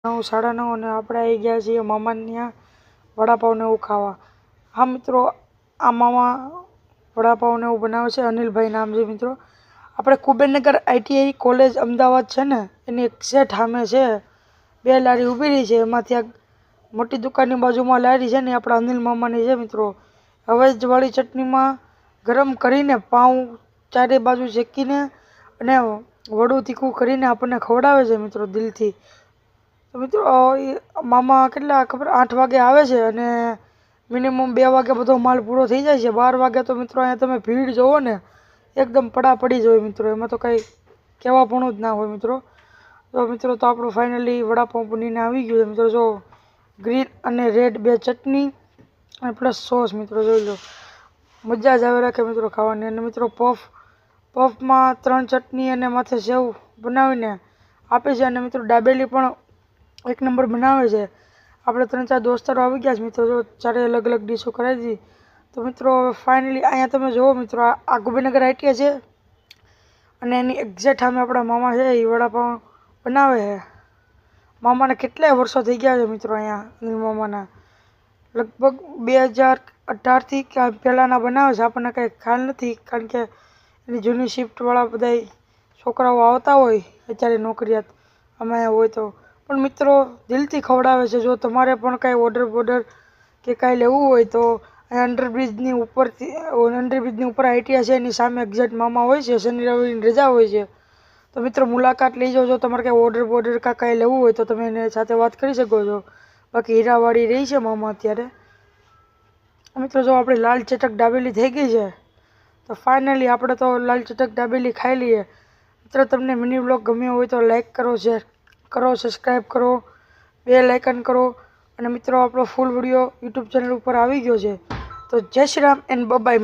9:30 અને આપણે આવી ગયા છીએ મામાને ત્યાં વડાપાવને એવું ખાવા. હા મિત્રો, આ મામા વડાપાવને એવું બનાવે છે. અનિલભાઈ નામ છે મિત્રો. આપણે કુબેરનગર ITI કોલેજ અમદાવાદ છે ને, એની એક્ઝેક્ટ સામે છે. 2 લારી ઊભી રહી છે, એમાંથી આ મોટી દુકાનની બાજુમાં લારી છે ને, આપણા અનિલ મામાની છે મિત્રો. હવે જ વાળી ચટણીમાં ગરમ કરીને પાઉં ચારે બાજુ શેકીને અને વડું તીખું કરીને આપણને ખવડાવે છે મિત્રો દિલથી. તો મિત્રો મામા કેટલા ખબર 8 વાગે આવે છે અને મિનિમમ 2 વાગે બધો માલ પૂરો થઈ જાય છે. 12 વાગે તો મિત્રો અહીંયા તમે ભીડ જોવો ને, એકદમ પડી જ હોય મિત્રો. એમાં તો કંઈ કહેવાપણું જ ના હોય મિત્રો. તો મિત્રો તો આપણું ફાઇનલી વડાપાઉં બનીને આવી ગયું છે મિત્રો. જો ગ્રીન અને રેડ 2 ચટણી અને પ્લસ સોસ મિત્રો, જોઈ લો. મજા જ આવે રાખે મિત્રો ખાવાની. અને મિત્રો પફમાં 3 ચટણી અને માથે સેવ બનાવીને આપે છે. અને મિત્રો દાબેલી પણ 1 નંબર બનાવે છે. આપણે 3-4 દોસ્તારો આવી ગયા છે મિત્રો. જો 4 અલગ અલગ ડીશો કરાવી દીધી. તો મિત્રો ફાઇનલી અહીંયા તમે જુઓ મિત્રો, આ કુબેરનગર ITI છે અને એની એક્ઝેક્ટ સામે આપણા મામા છે, એ વડાપાઉં બનાવે છે. મામાને કેટલાય વર્ષો થઈ ગયા છે મિત્રો અહીંયા. અનિલ મામાના લગભગ 2018થી કે પહેલાંના બનાવે છે. આપણને કંઈ ખ્યાલ નથી, કારણ કે એની જૂની શિફ્ટવાળા બધા છોકરાઓ આવતા હોય અત્યારે નોકરિયાત અમે હોય તો. પણ મિત્રો દિલથી ખવડાવે છે. જો તમારે પણ કાંઈ ઓર્ડર કે કાંઈ લેવું હોય તો અંડરબ્રિજની ઉપર ITI છે, એની સામે એક્ઝેક્ટ મામા હોય છે. શનિ રવિની રજા હોય છે. તો મિત્રો મુલાકાત લઈ જાઓ. જો તમારે કાંઈ ઓર્ડર કાંઈ લેવું હોય તો તમે એને સાથે વાત કરી શકો છો. બાકી હીરાવાડી રહી છે મામા અત્યારે. મિત્રો જો આપણી લાલ ચટક દાબેલી થઈ ગઈ છે. તો ફાઇનલી આપણે તો લાલ ચટક દાબેલી ખાઈ લઈએ. મિત્રો તમને મિની વ્લોગ ગમ્યો હોય તો લાઈક કરો, શેર કરો, સબસ્ક્રાઈબ કરો, બેલ આઇકન કરો. અને મિત્રો આપણો ફૂલ વિડીયો YouTube ચેનલ ઉપર આવી ગયો છે. તો જય શ્રી રામ એન્ડ બાય.